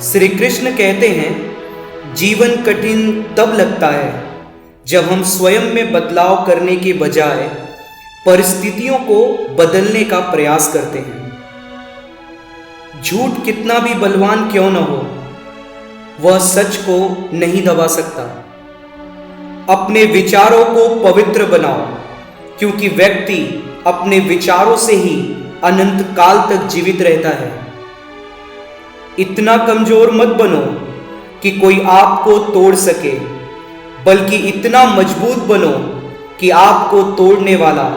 श्री कृष्ण कहते हैं, जीवन कठिन तब लगता है जब हम स्वयं में बदलाव करने के बजाय परिस्थितियों को बदलने का प्रयास करते हैं। झूठ कितना भी बलवान क्यों न हो, वह सच को नहीं दबा सकता। अपने विचारों को पवित्र बनाओ, क्योंकि व्यक्ति अपने विचारों से ही अनंत काल तक जीवित रहता है। इतना कमजोर मत बनो कि कोई आपको तोड़ सके, बल्कि इतना मजबूत बनो कि आपको तोड़ने वाला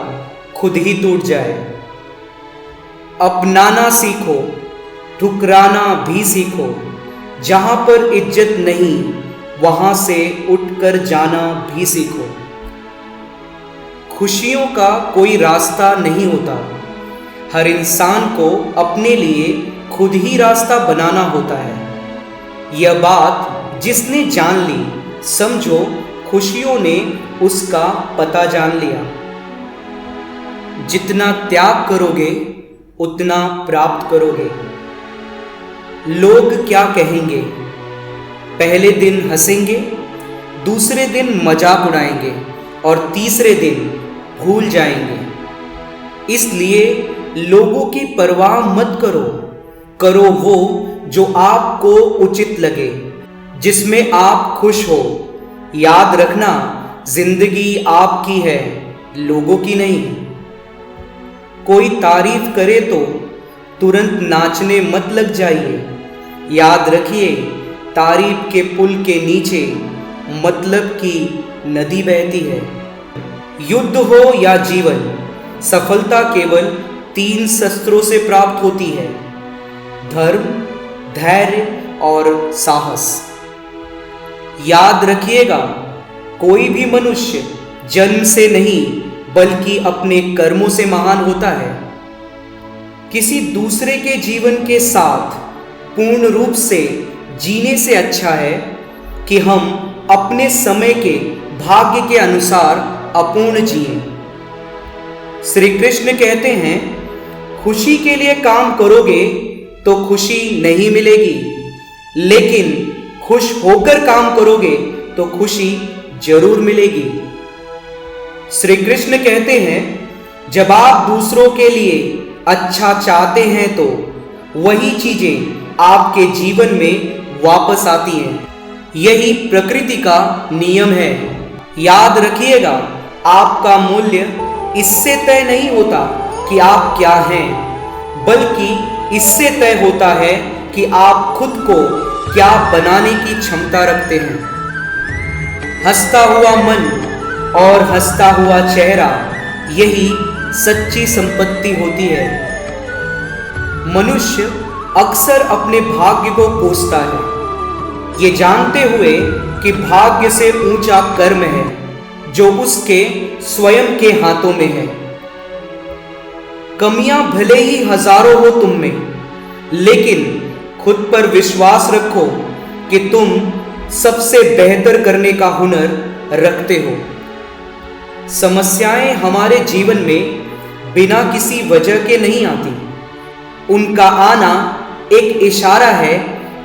खुद ही टूट जाए। अपनाना सीखो, ठुकराना भी सीखो। जहां पर इज्जत नहीं, वहां से उठकर जाना भी सीखो। खुशियों का कोई रास्ता नहीं होता, हर इंसान को अपने लिए खुद ही रास्ता बनाना होता है। यह बात जिसने जान ली, समझो खुशियों ने उसका पता जान लिया। जितना त्याग करोगे उतना प्राप्त करोगे। लोग क्या कहेंगे? पहले दिन हंसेंगे, दूसरे दिन मजाक उड़ाएंगे और तीसरे दिन भूल जाएंगे। इसलिए लोगों की परवाह मत करो, करो वो जो आपको उचित लगे, जिसमें आप खुश हो। याद रखना, जिंदगी आपकी है, लोगों की नहीं। कोई तारीफ करे तो तुरंत नाचने मत लग जाइए। याद रखिए, तारीफ के पुल के नीचे मतलब की नदी बहती है। युद्ध हो या जीवन, सफलता केवल 3 शस्त्रों से प्राप्त होती है: धर्म, धैर्य और साहस। याद रखिएगा, कोई भी मनुष्य जन्म से नहीं बल्कि अपने कर्मों से महान होता है। किसी दूसरे के जीवन के साथ पूर्ण रूप से जीने से अच्छा है कि हम अपने समय के भाग्य के अनुसार अपूर्ण जिएं। श्री कृष्ण कहते हैं, खुशी के लिए काम करोगे तो खुशी नहीं मिलेगी, लेकिन खुश होकर काम करोगे तो खुशी जरूर मिलेगी। श्री कृष्ण कहते हैं, जब आप दूसरों के लिए अच्छा चाहते हैं तो वही चीजें आपके जीवन में वापस आती हैं। यही प्रकृति का नियम है। याद रखिएगा, आपका मूल्य इससे तय नहीं होता कि आप क्या हैं, बल्कि इससे तय होता है कि आप खुद को क्या बनाने की क्षमता रखते हैं। हंसता हुआ मन और हंसता हुआ चेहरा, यही सच्ची संपत्ति होती है। मनुष्य अक्सर अपने भाग्य को कोसता है, ये जानते हुए कि भाग्य से ऊंचा कर्म है जो उसके स्वयं के हाथों में है। कमियां भले ही हजारों हो तुम में, लेकिन खुद पर विश्वास रखो कि तुम सबसे बेहतर करने का हुनर रखते हो। समस्याएं हमारे जीवन में बिना किसी वजह के नहीं आती। उनका आना एक इशारा है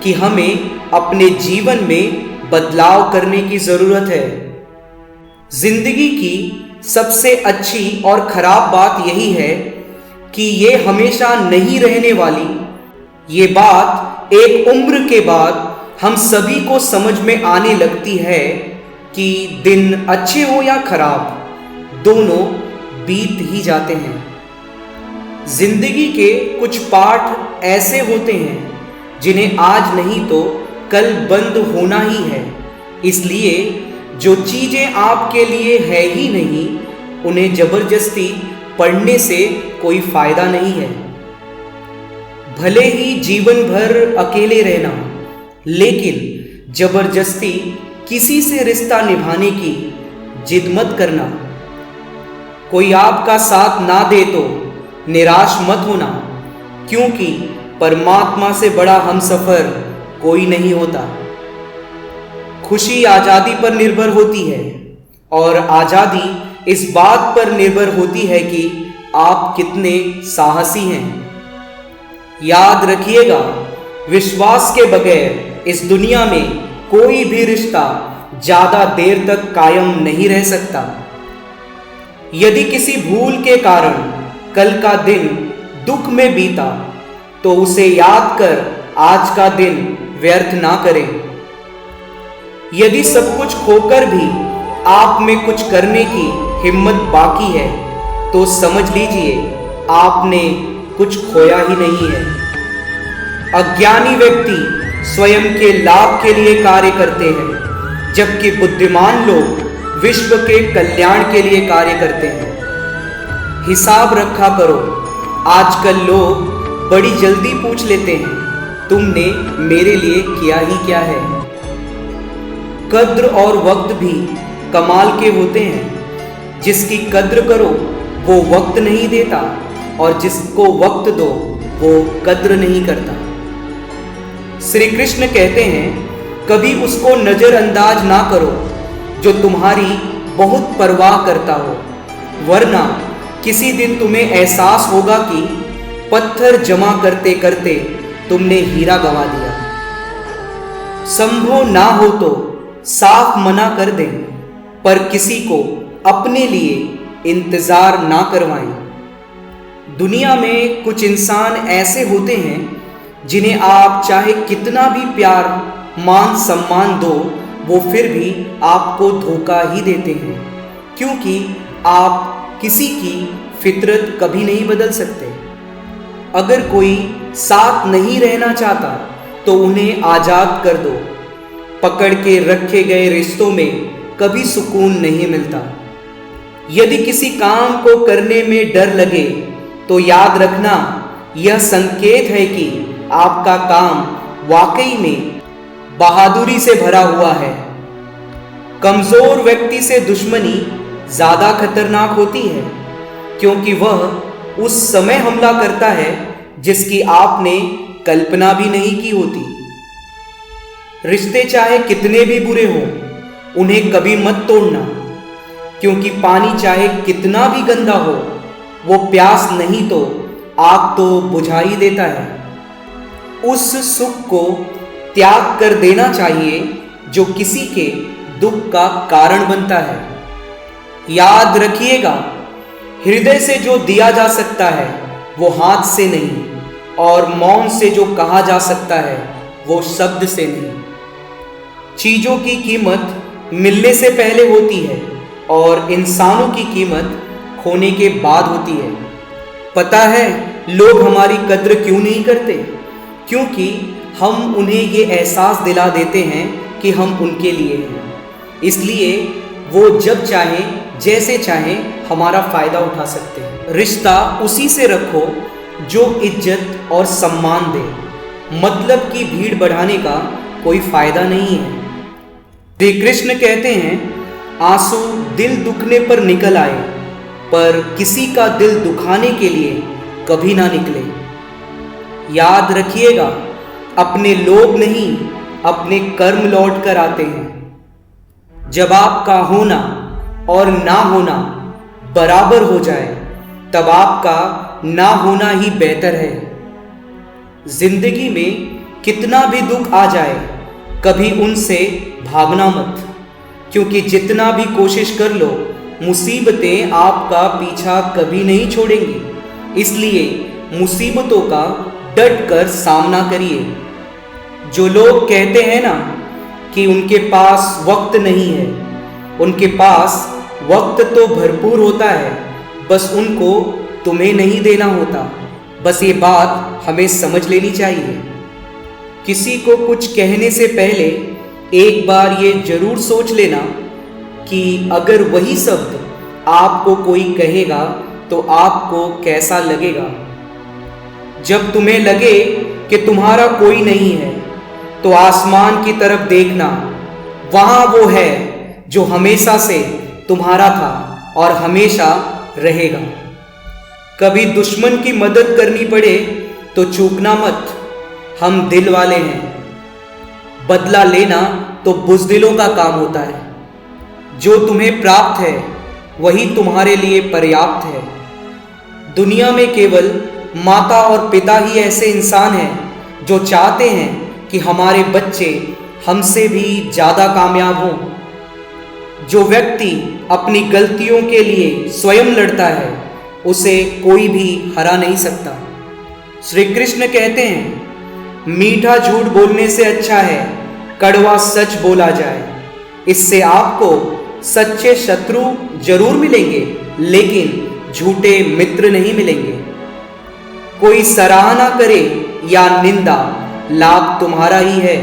कि हमें अपने जीवन में बदलाव करने की जरूरत है। जिंदगी की सबसे अच्छी और खराब बात यही है कि ये हमेशा नहीं रहने वाली। ये बात एक उम्र के बाद हम सभी को समझ में आने लगती है कि दिन अच्छे हो या खराब, दोनों बीत ही जाते हैं। जिंदगी के कुछ पाठ ऐसे होते हैं जिन्हें आज नहीं तो कल बंद होना ही है। इसलिए जो चीजें आपके लिए है ही नहीं, उन्हें जबरदस्ती पढ़ने से कोई फायदा नहीं है। भले ही जीवन भर अकेले रहना, लेकिन जबरदस्ती किसी से रिश्ता निभाने की जिद मत करना। कोई आपका साथ ना दे तो निराश मत होना, क्योंकि परमात्मा से बड़ा हमसफर कोई नहीं होता। खुशी आजादी पर निर्भर होती है और आजादी इस बात पर निर्भर होती है कि आप कितने साहसी हैं। याद रखिएगा, विश्वास के बगैर इस दुनिया में कोई भी रिश्ता ज्यादा देर तक कायम नहीं रह सकता। यदि किसी भूल के कारण कल का दिन दुख में बीता तो उसे याद कर आज का दिन व्यर्थ ना करें। यदि सब कुछ खोकर भी आप में कुछ करने की हिम्मत बाकी है तो समझ लीजिए आपने कुछ खोया ही नहीं है। अज्ञानी व्यक्ति स्वयं के लाभ के लिए कार्य करते हैं, जबकि बुद्धिमान लोग विश्व के कल्याण के लिए कार्य करते हैं। हिसाब रखा करो। आजकल लोग बड़ी जल्दी पूछ लेते हैं, तुमने मेरे लिए किया ही क्या है। कद्र और वक्त भी कमाल के होते हैं। जिसकी कद्र करो वो वक्त नहीं देता और जिसको वक्त दो वो कद्र नहीं करता। श्री कृष्ण कहते हैं, कभी उसको नजरअंदाज ना करो जो तुम्हारी बहुत परवाह करता हो, वरना किसी दिन तुम्हें एहसास होगा कि पत्थर जमा करते करते तुमने हीरा गंवा दिया। संभव ना हो तो साफ मना कर दें, पर किसी को अपने लिए इंतजार ना करवाएं। दुनिया में कुछ इंसान ऐसे होते हैं जिन्हें आप चाहे कितना भी प्यार मान सम्मान दो वो फिर भी आपको धोखा ही देते हैं, क्योंकि आप किसी की फितरत कभी नहीं बदल सकते। अगर कोई साथ नहीं रहना चाहता तो उन्हें आजाद कर दो। पकड़ के रखे गए रिश्तों में कभी सुकून नहीं मिलता। यदि किसी काम को करने में डर लगे तो याद रखना यह संकेत है कि आपका काम वाकई में बहादुरी से भरा हुआ है। कमजोर व्यक्ति से दुश्मनी ज्यादा खतरनाक होती है, क्योंकि वह उस समय हमला करता है जिसकी आपने कल्पना भी नहीं की होती। रिश्ते चाहे कितने भी बुरे हों, उन्हें कभी मत तोड़ना, क्योंकि पानी चाहे कितना भी गंदा हो, वो प्यास नहीं तो आग तो बुझा ही देता है। उस सुख को त्याग कर देना चाहिए जो किसी के दुख का कारण बनता है। याद रखिएगा, हृदय से जो दिया जा सकता है वो हाथ से नहीं, और मौन से जो कहा जा सकता है वो शब्द से नहीं। चीजों की कीमत मिलने से पहले होती है और इंसानों की कीमत खोने के बाद होती है। पता है लोग हमारी कद्र क्यों नहीं करते? क्योंकि हम उन्हें ये एहसास दिला देते हैं कि हम उनके लिए हैं, इसलिए वो जब चाहें जैसे चाहें हमारा फ़ायदा उठा सकते हैं। रिश्ता उसी से रखो जो इज्जत और सम्मान दे। मतलब की भीड़ बढ़ाने का कोई फ़ायदा नहीं है। श्री कृष्ण कहते हैं, आंसू दिल दुखने पर निकल आए, पर किसी का दिल दुखाने के लिए कभी ना निकले। याद रखिएगा, अपने लोग नहीं अपने कर्म लौट कर आते हैं। जब आपका होना और ना होना बराबर हो जाए तब आपका ना होना ही बेहतर है। जिंदगी में कितना भी दुख आ जाए कभी उनसे भागना मत, क्योंकि जितना भी कोशिश कर लो मुसीबतें आपका पीछा कभी नहीं छोड़ेंगी। इसलिए मुसीबतों का डट कर सामना करिए। जो लोग कहते हैं ना कि उनके पास वक्त नहीं है, उनके पास वक्त तो भरपूर होता है, बस उनको तुम्हें नहीं देना होता। बस ये बात हमें समझ लेनी चाहिए। किसी को कुछ कहने से पहले एक बार ये जरूर सोच लेना कि अगर वही शब्द आपको कोई कहेगा तो आपको कैसा लगेगा। जब तुम्हें लगे कि तुम्हारा कोई नहीं है तो आसमान की तरफ देखना, वहां वो है जो हमेशा से तुम्हारा था और हमेशा रहेगा। कभी दुश्मन की मदद करनी पड़े तो चूकना मत, हम दिल वाले हैं। बदला लेना तो बुज़दिलों का काम होता है। जो तुम्हें प्राप्त है वही तुम्हारे लिए पर्याप्त है। दुनिया में केवल माता और पिता ही ऐसे इंसान हैं जो चाहते हैं कि हमारे बच्चे हमसे भी ज़्यादा कामयाब हों। जो व्यक्ति अपनी गलतियों के लिए स्वयं लड़ता है उसे कोई भी हरा नहीं सकता। श्री कृष्ण कहते हैं, मीठा झूठ बोलने से अच्छा है कड़वा सच बोला जाए। इससे आपको सच्चे शत्रु जरूर मिलेंगे, लेकिन झूठे मित्र नहीं मिलेंगे। कोई सराहना करे या निंदा, लाभ तुम्हारा ही है।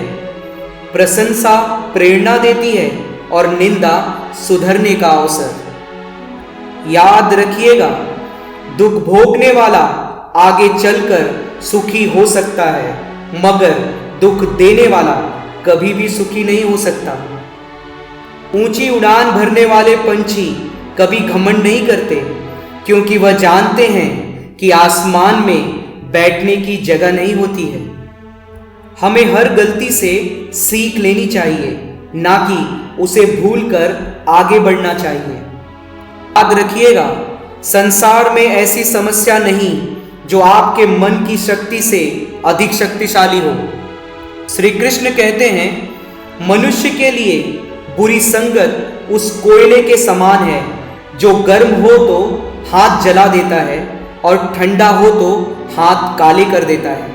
प्रशंसा प्रेरणा देती है और निंदा सुधरने का अवसर। याद रखिएगा, दुख भोगने वाला आगे चलकर सुखी हो सकता है, मगर दुख देने वाला कभी भी सुखी नहीं हो सकता। ऊंची उड़ान भरने वाले पंछी कभी घमंड नहीं करते, क्योंकि वह जानते हैं कि आसमान में बैठने की जगह नहीं होती है। हमें हर गलती से सीख लेनी चाहिए, ना कि उसे भूलकर आगे बढ़ना चाहिए। याद रखिएगा, संसार में ऐसी समस्या नहीं जो आपके मन की शक्ति से अधिक शक्तिशाली हो। श्री कृष्ण कहते हैं, मनुष्य के लिए बुरी संगत उस कोयले के समान है जो गर्म हो तो हाथ जला देता है और ठंडा हो तो हाथ काले कर देता है।